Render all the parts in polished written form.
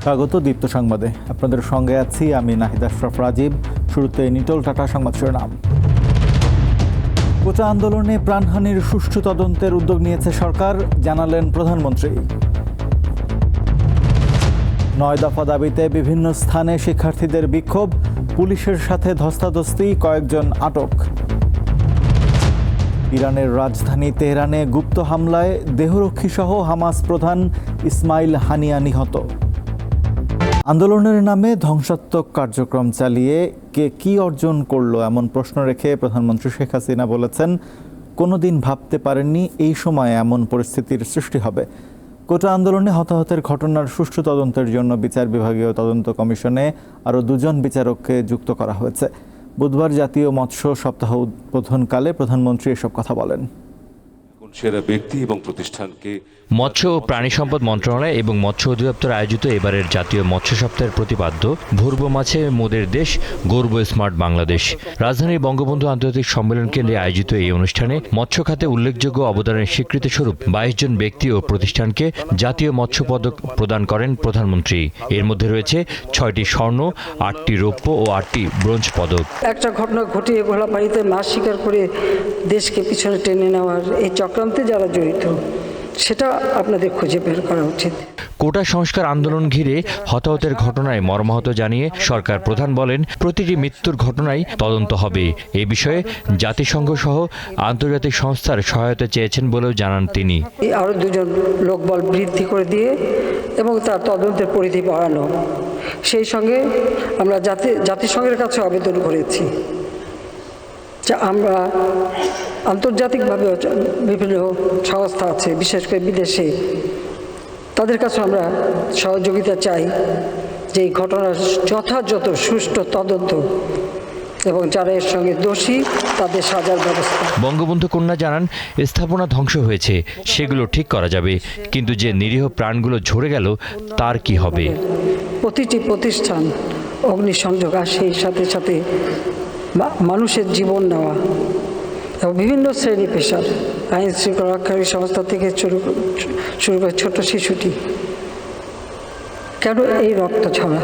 স্বাগত দীপ্ত সংবাদে। আপনাদের সঙ্গে আছি আমি নাহিদ আশরাফ রাজীব। শুরুতে নিটল টাটা সংবাদ শিরোনাম। কোটা আন্দোলনে প্রাণহানির সুষ্ঠু তদন্তের উদ্যোগ নিয়েছে সরকার, জানালেন প্রধানমন্ত্রী। 9 দফা দাবিতে বিভিন্ন স্থানে শিক্ষার্থীদের বিক্ষোভ, পুলিশের সাথে ধস্তাধস্তি, কয়েকজন আটক। ইরানের রাজধানী তেহরানে গুপ্ত হামলায় দেহরক্ষীসহ হামাস প্রধান ইসমাইল হানিয়া নিহত। আন্দোলনের নামে ধ্বংসাত্মক কার্যক্রম চালিয়ে কে কী অর্জন করলো এমন প্রশ্ন রেখে প্রধানমন্ত্রী শেখ হাসিনা বলেছেন, কোনোদিন ভাবতে পারেননি এই সময়ে এমন পরিস্থিতির সৃষ্টি হবে। কোটা আন্দোলনে হতাহতের ঘটনার সুষ্ঠু তদন্তের জন্য বিচার বিভাগীয় তদন্ত কমিশনে আরও 2 জন বিচারককে যুক্ত করা হয়েছে। বুধবার জাতীয় মৎস্য সপ্তাহ উদ্বোধনকালে প্রধানমন্ত্রী এসব কথা বলেন। সেরা ব্যক্তি এবং প্রতিষ্ঠানকে মৎস্য ও প্রাণী সম্পদ মন্ত্রণালয় এবং মৎস্য অধিদপ্তর আয়োজিত এবারের জাতীয় মৎস্য সপ্তাহের প্রতিপাদ্য ভুর্ব মাছে মোদের দেশ, গর্ব স্মার্ট বাংলাদেশ। রাজধানীর বঙ্গবন্ধু আন্তর্জাতিক সম্মেলন কেন্দ্রে আয়োজিত এই অনুষ্ঠানে মৎস্য খাতে উল্লেখযোগ্য অবদানের স্বীকৃতিস্বরূপ 22 জন ব্যক্তি ও প্রতিষ্ঠানকে জাতীয় মৎস্য পদক প্রদান করেন প্রধানমন্ত্রী। এর মধ্যে রয়েছে 6টি স্বর্ণ, 8টি রৌপ্য ও 8টি ব্রোঞ্জ পদক। একটা ঘটনা ঘটিয়ে ঘোলা পানিতে মাছ শিকার করে দেশকে পিছনে টেনে নেওয়ার এই চক্রান্তে যারা জড়িত, সেটা আপনাদের খুঁজে বের করা উচিত। কোটা সংস্কার আন্দোলন ঘিরে হতাহতের ঘটনায় মর্মাহত জানিয়ে সরকার প্রধান বলেন, প্রতিটি মৃত্যুর ঘটনায় তদন্ত হবে। এ বিষয়ে জাতিসংঘ সহ আন্তর্জাতিক সংস্থার সহায়তা চেয়েছেন বলেও জানান তিনি। আরও 2 জন লোকবল বৃদ্ধি করে দিয়ে এবং তার তদন্তের পরিধি বাড়ানো, সেই সঙ্গে আমরা জাতিসংঘের কাছে আবেদন করেছি যে আমরা আন্তর্জাতিকভাবে বিভিন্ন সংস্থা আছে, বিশেষ করে বিদেশে, তাদের কাছে আমরা সহযোগিতা চাই যে এই ঘটনার যথাযথ সুষ্ঠু তদন্ত এবং যারা এর সঙ্গে দোষী তাদের সাজার ব্যবস্থা। বঙ্গবন্ধু কন্যা জানান, স্থাপনা ধ্বংস হয়েছে, সেগুলো ঠিক করা যাবে, কিন্তু যে নিরীহ প্রাণগুলো ঝরে গেল তার কি হবে? প্রতিটি প্রতিষ্ঠান অগ্নিসংযোগ আর সেই সাথে সাথে মানুষের জীবন নেওয়া এবং বিভিন্ন শ্রেণী পেশার আইন শৃঙ্খলা রক্ষাকারী সংস্থা থেকে শুরু করে ছোট শিশুটি, কেন এই রক্ত ছড়া?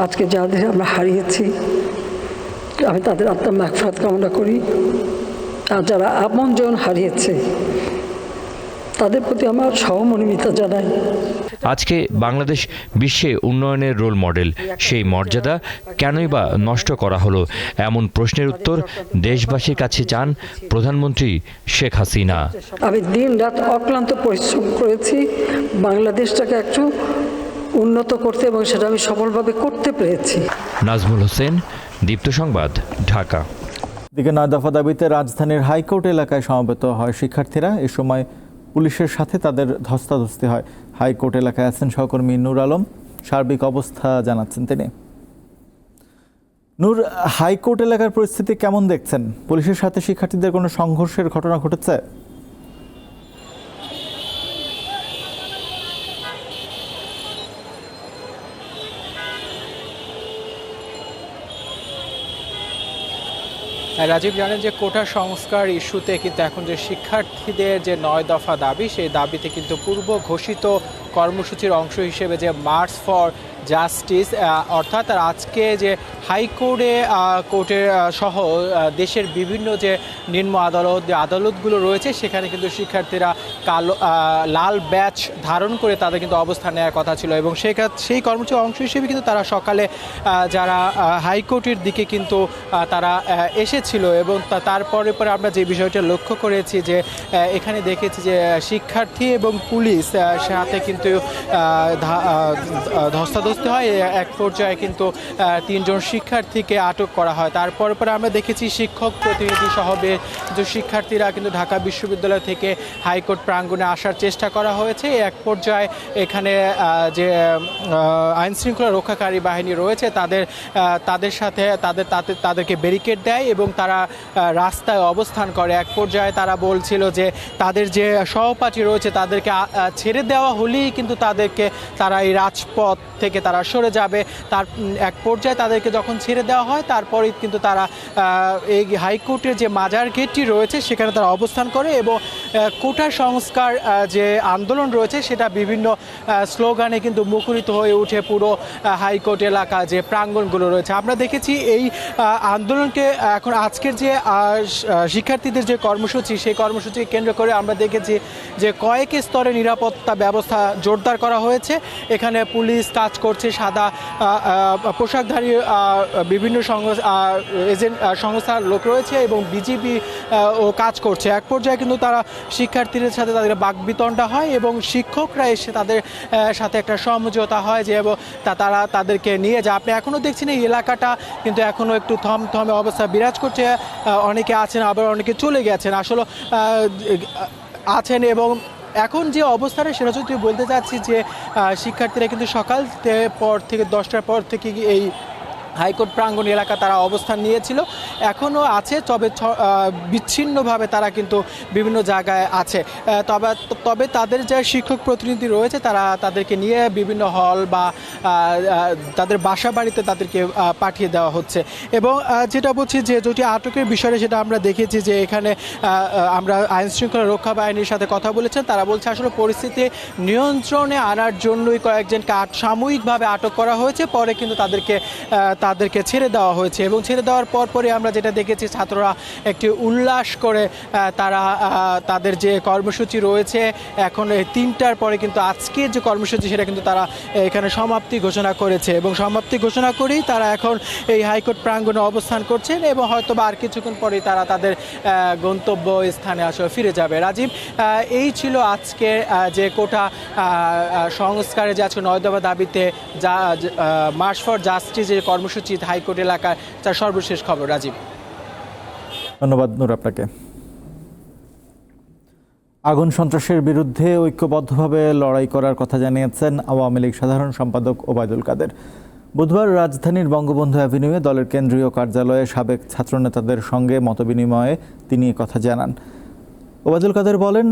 আজকে যাদের আমরা হারিয়েছি, আমি তাদের আত্মার মাগফিরাত কামনা করি। আর যারা আপনজন হারিয়েছে তাদের প্রতি আমার সহমর্মিতা জানাই। আজকে বাংলাদেশ বিশ্বে উন্নয়নের রোল মডেল, সেই মর্যাদা কেনই বা নষ্ট করা হলো? এমন প্রশ্নের উত্তর দেশবাসীর কাছে চান প্রধানমন্ত্রী শেখ হাসিনা। আমি দিন রাত অক্লান্ত পরিশ্রম করেছি বাংলাদেশটাকে একটু উন্নত করতে, এবং সেটা আমি সফলভাবে করতে পেরেছি। নাজমুল হোসেন, দীপ্ত সংবাদ, ঢাকা। দিকে 9 দফা দাবিতে রাজধানীর হাইকোর্ট এলাকায় সমবেত হয় শিক্ষার্থীরা। এ সময় পুলিশের সাথে তাদের ধস্তাধস্তি হয়। হাইকোর্ট এলাকায় আছেন সহকর্মী নূর আলম, সার্বিক অবস্থা জানাচ্ছেন তিনি। নূর, হাইকোর্ট এলাকার পরিস্থিতি কেমন দেখছেন? পুলিশের সাথে শিক্ষার্থীদের কোনো সংঘর্ষের ঘটনা ঘটেছে? রাজীব, জানেন যে কোটা সংস্কার ইস্যুতে কিন্তু এখন যে শিক্ষার্থীদের যে 9 দফা দাবি, সেই দাবিতে কিন্তু পূর্ব ঘোষিত কর্মসূচির অংশ হিসেবে যে মার্চ ফর জাস্টিস, অর্থাৎ আজকে যে হাইকোর্টে কোর্টের সহ দেশের বিভিন্ন যে নিম্ন আদালত, যে আদালতগুলো রয়েছে, সেখানে কিন্তু শিক্ষার্থীরা লাল ব্যাচ ধারণ করে তাদের কিন্তু অবস্থান নেওয়ার কথা ছিল। এবং সেই কর্মসূচির অংশ হিসেবে কিন্তু তারা সকালে যারা হাইকোর্টের দিকে কিন্তু তারা এসেছিল। এবং তারপরে পরে আমরা যে বিষয়টা লক্ষ্য করেছি যে এখানে দেখেছি যে শিক্ষার্থী এবং পুলিশ সাথে কিন্তু ধস্তাধস্তি হয়। এক পর্যায়ে কিন্তু 3 জন শিক্ষার্থীকে আটক করা হয়। তারপরে পরে আমরা দেখেছি শিক্ষক প্রতিনিধি সহ যে শিক্ষার্থীরা কিন্তু ঢাকা বিশ্ববিদ্যালয় থেকে হাইকোর্ট প্রাঙ্গণে আসার চেষ্টা করা হয়েছে। এক পর্যায়ে এখানে যে আইন শৃঙ্খলা রক্ষাকারী বাহিনী রয়েছে তাদের সাথে তাদেরকে ব্যারিকেড দেয় এবং তারা রাস্তায় অবস্থান করে। এক পর্যায়ে তারা বলছিল যে তাদের যে সহপাঠী রয়েছে তাদেরকে ছেড়ে দেওয়া হলেই কিন্তু তারা এই রাজপথ থেকে তারা সরে যাবে। তার এক পর্যায়ে তাদেরকে যখন ছেড়ে দেওয়া হয়, তারপরেই কিন্তু তারা এই হাইকোর্টের যে মাজার গেটটি রয়েছে সেখানে তারা অবস্থান করে এবং কোটা সংস্কার যে আন্দোলন রয়েছে সেটা বিভিন্ন স্লোগানে কিন্তু মুখরিত হয়ে উঠে পুরো হাইকোর্ট এলাকা যে প্রাঙ্গণগুলো রয়েছে। আমরা দেখেছি এই আন্দোলনকে এখন আজকের যে শিক্ষার্থীদের যে কর্মসূচি সেই কর্মসূচিকে কেন্দ্র করে আমরা দেখেছি যে কয়েক স্তরে নিরাপত্তা ব্যবস্থা জোরদার করা হয়েছে। এখানে পুলিশ কাজ করছে, সাদা পোশাকধারী বিভিন্ন সংস্থার লোক রয়েছে এবং বিজিবি ও কাজ করছে। এক পর্যায়ে কিন্তু তারা শিক্ষার্থীদের সাথে তাদের বাকবিতণ্ডা হয় এবং শিক্ষকরা এসে তাদের সাথে একটা সমঝোতা হয় যে তারা তাদেরকে নিয়ে যায়। আপনি এখনও দেখছেন এই এলাকাটা কিন্তু এখনও একটু থমথমে অবস্থা বিরাজ করছে। অনেকে আছেন, আবার অনেকে চলে গেছেন আসলে আছেন। এবং এখন যে অবস্থাটা সেটা যদি বলতে চাচ্ছি যে শিক্ষার্থীরা কিন্তু সকাল পর থেকে 10টার পর থেকে এই হাইকোর্ট প্রাঙ্গণ এলাকা তারা অবস্থান নিয়েছিল, এখনও আছে, তবে বিচ্ছিন্নভাবে তারা কিন্তু বিভিন্ন জায়গায় আছে। তবে তাদের যে শিক্ষক প্রতিনিধি রয়েছে তারা তাদেরকে নিয়ে বিভিন্ন হল বা তাদের বাসা বাড়িতে তাদেরকে পাঠিয়ে দেওয়া হচ্ছে। এবং যেটা বলছি যে যেটি আটকের বিষয়ে সেটা আমরা দেখেছি যে এখানে আমরা আইনশৃঙ্খলা রক্ষা বাহিনীর সাথে কথা বলেছেন, তারা বলছে আসলে পরিস্থিতি নিয়ন্ত্রণে আনার জন্যই কয়েকজনকে সাময়িকভাবে আটক করা হয়েছে, পরে কিন্তু তাদেরকে ছেড়ে দেওয়া হয়েছে। এবং ছেড়ে দেওয়ার পরপরই আমরা যেটা দেখেছি ছাত্ররা একটি উল্লাস করে তারা তাদের যে কর্মসূচি রয়েছে এখন 3টার পরে কিন্তু আজকের যে কর্মসূচি সেটা কিন্তু তারা এখানে সমাপ্তি ঘোষণা করেছে এবং সমাপ্তি ঘোষণা করেই তারা এখন এই হাইকোর্ট প্রাঙ্গণে অবস্থান করছেন এবং হয়তো বা আর কিছুক্ষণ পরেই তারা তাদের গন্তব্য স্থানে আসলে ফিরে যাবে। রাজীব, এই ছিল আজকে যে কোটা সংস্কারে যে আজকে 9 দফা দাবিতে মার্চ ফর জাস্টিস যে কর্মসূচি হাইকোর্ট এলাকায় তার সর্বশেষ খবর। রাজীব, ধন্যবাদ নূর আপনাকে। আগুন সন্ত্রাসের বিরুদ্ধে ঐক্যবদ্ধভাবে লড়াই করার কথা জানিয়েছেন আওয়ামী লীগ সাধারণ সম্পাদক ওবায়দুল কাদের। বুধবার রাজধানীর বঙ্গবন্ধু অ্যাভিনিউয়ে দলের কেন্দ্রীয় কার্যালয়ে সাবেক ছাত্রনেতাদের সঙ্গে মতবিনিময়ে তিনি কথা জানান। ওবায়দুল কাদের বলেন,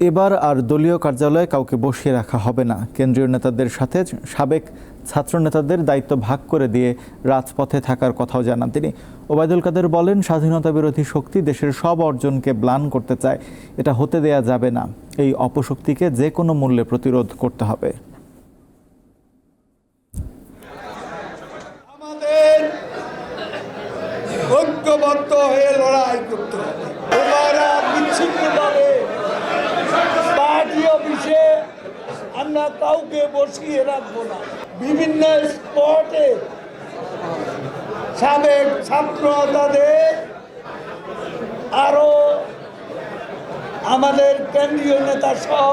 এবার আর দলীয় কার্যালয়ে কাউকে বসিয়ে রাখা হবে না। কেন্দ্রীয় নেতাদের সাথে সাবেক ছাত্রনেতাদের দায়িত্ব ভাগ করে দিয়ে রাজপথে থাকার কথাও জানান তিনি। ওবায়দুল কাদের বলেন, স্বাধীনতা বিরোধী শক্তি দেশের সব অর্জনকে ম্লান করতে চায়, এটা হতে দেয়া যাবে না। এই অপশক্তিকে যে কোনো মূল্যে প্রতিরোধ করতে হবে। আমাদের ঐক্যবদ্ধ হয়ে লড়াই করতে হবে। এবারে বিচ্ছিন্নভাবে পার্টি অফিসে আমরা কাউকে বসিয়ে রাখবো না। বিভিন্ন স্পটে সাবেক ছাত্রদের আরো আমাদের কেন্দ্রীয় নেতা সহ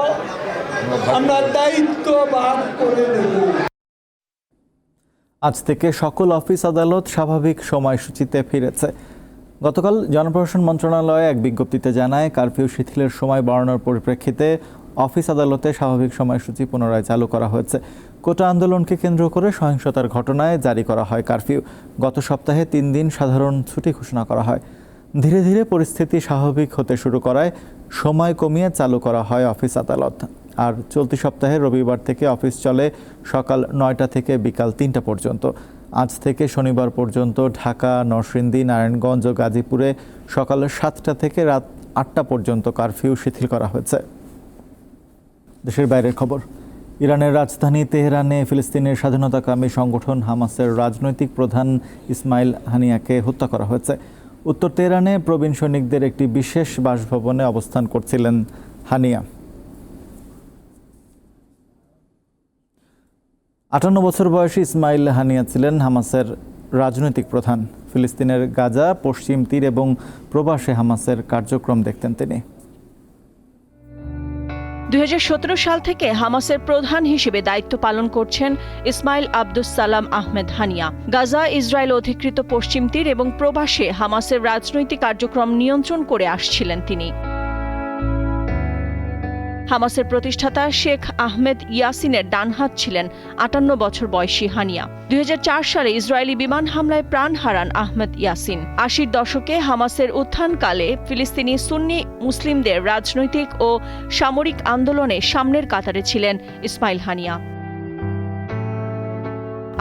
আমরা দায়িত্ব ভাগ করে নেব। আজ থেকে সকল অফিস আদালত স্বাভাবিক সময়সূচিতে ফিরেছে। গতকাল জনপ্রশাসন মন্ত্রণালয় এক বিজ্ঞপ্তিতে জানায়, কারফিউ শিথিলের সময় বাড়ানোর পরিপ্রেক্ষিতে অফিস আদালতে স্বাভাবিক সময়সূচি পুনরায় চালু করা হয়েছে। কোটা আন্দোলনকে কেন্দ্র করে সহিংসতার ঘটনায় জারি করা হয় কারফিউ। গত সপ্তাহে 3 দিন সাধারণ ছুটি ঘোষণা করা হয়। ধীরে ধীরে পরিস্থিতি স্বাভাবিক হতে শুরু করায় সময় কমিয়ে চালু করা হয় অফিস আদালত। আর চলতি সপ্তাহে রবিবার থেকে অফিস চলে সকাল 9টা থেকে বিকাল 3টা পর্যন্ত। আজ থেকে শনিবার পর্যন্ত ঢাকা, নরসিংদী, নারায়ণগঞ্জ ও গাজীপুরে সকাল 7টা থেকে রাত 8টা পর্যন্ত কারফিউ শিথিল করা হয়েছে। দেশের বাইরের খবর। ইরানের রাজধানী তেহরানে ফিলিস্তিনের স্বাধীনতাকামী সংগঠন হামাসের রাজনৈতিক প্রধান ইসমাইল হানিয়াকে হত্যা করা হয়েছে। উত্তর তেহরানে প্রবীণ সৈনিকদের একটি বিশেষ বাসভবনে অবস্থান করছিলেন হানিয়া। 58 বছর বয়সী ইসমাইল হানিয়া ছিলেন হামাসের রাজনৈতিক প্রধান। ফিলিস্তিনের গাজা, পশ্চিম তীর এবং প্রবাসে হামাসের কার্যক্রম দেখতেন তিনি। 2017 সাল থেকে হামাসের প্রধান হিসেবে দায়িত্ব পালন করছেন ইসমাইল আব্দুস সালাম আহমেদ হানিয়া। গাজা, ইসরায়েল অধিকৃত পশ্চিম তীর এবং প্রবাসে হামাসের রাজনৈতিক কার্যক্রম নিয়ন্ত্রণ করে আসছিলেন তিনি। হামাসের প্রতিষ্ঠাতা শেখ আহমেদ ইয়াসিনের ডানহাত ছিলেন 58 বছর বয়সী হানিয়া। 2004 সালে ইসরায়েলি বিমান হামলায় প্রাণ হারান আহমেদ ইয়াসিন। 80-র দশকে হামাসের উত্থানকালে ফিলিস্তিনি সুন্নি মুসলিমদের রাজনৈতিক ও সামরিক আন্দোলনে সামনের কাতারে ছিলেন ইসমাইল হানিয়া।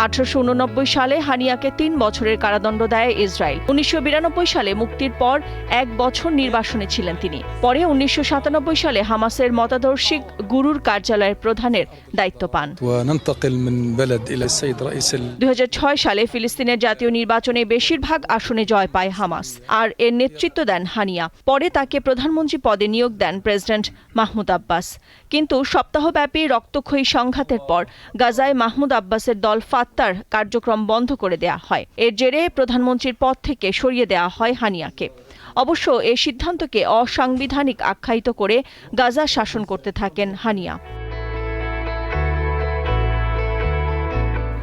1889 সালে হানিয়াকে 3 বছরের কারাদণ্ড দেয় ইসরায়েল। 1992 সালে মুক্তির পর 1 বছর নির্বাসনে ছিলেন তিনি। পরে 1997 সালে হামাসের মতাদর্শিক গুরুর কার্যালয়ের প্রধানের দায়িত্ব পান। 2006 সালে ফিলিস্তিনের জাতীয় নির্বাচনে বেশিরভাগ আসনে জয় পায় হামাস, আর এর নেতৃত্ব দেন হানিয়া। পরে তাকে প্রধানমন্ত্রী পদে নিয়োগ দেন প্রেসিডেন্ট মাহমুদ আব্বাস। কিন্তু সপ্তাহব্যাপী রক্তক্ষয়ী সংঘাতের পর গাজায় মাহমুদ আব্বাসের দল ফাত্তার কার্যক্রম বন্ধ করে দেয়া হয়। এর জেরে প্রধানমন্ত্রীর পদ থেকে সরিয়ে দেয়া হয় হানিয়াকে। অবশ্য এই সিদ্ধান্তকে অসাংবিধানিক আখ্যায়িত করে গাজা শাসন করতে থাকেন হানিয়া।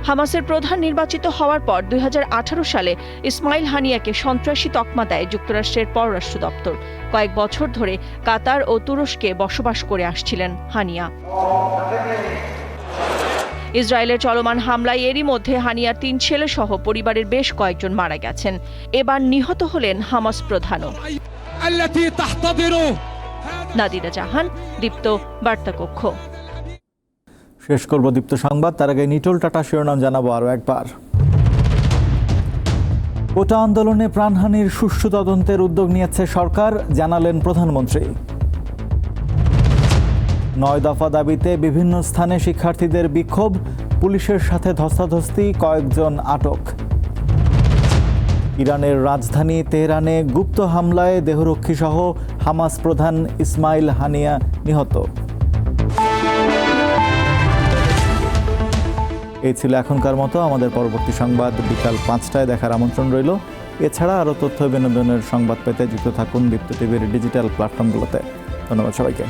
হামাসের প্রধান নির্বাচিত হওয়ার পর 2018 সালে ইসমাইল হানিয়াকে সন্ত্রাসী তকমা দেয় যুক্তরাষ্ট্রের পররাষ্ট্র দপ্তর। কয়েক বছর ধরে কাতার ও তুরস্কে বসবাস করে আসছিলেন হানিয়া। ইসরায়েলের চলমান হামলায় এরই মধ্যে হানিয়ার 3 ছেলে সহ পরিবারের বেশ কয়েকজন মারা গেছেন। এবার নিহত হলেন হামাস প্রধানও। নাদিরা জাহান, দীপ্ত বার্তাকক্ষ। শেষ করব দীপ্ত সংবাদ, তার আগে নিটোল টাটা শিরোনাম জানাবো আরও একবার। কোটা আন্দোলনে প্রাণহানির সুষ্ঠু তদন্তের উদ্যোগ নিয়েছে সরকার, জানালেন প্রধানমন্ত্রী। 9 দফা দাবিতে বিভিন্ন স্থানে শিক্ষার্থীদের বিক্ষোভ, পুলিশের সাথে ধস্তাধস্তি, কয়েকজন আটক। ইরানের রাজধানী তেহরানে গুপ্ত হামলায় দেহরক্ষী সহ হামাস প্রধান ইসমাইল হানিয়া নিহত। এই ছিল এখনকার মতো। আমাদের পরবর্তী সংবাদ বিকাল 5টায় দেখার আমন্ত্রণ রইল। এছাড়া আরও তথ্য বিনোদনের সংবাদ পেতে যুক্ত থাকুন দীপ্ত টিভির ডিজিটাল প্ল্যাটফর্মগুলোতে। ধন্যবাদ সবাইকে।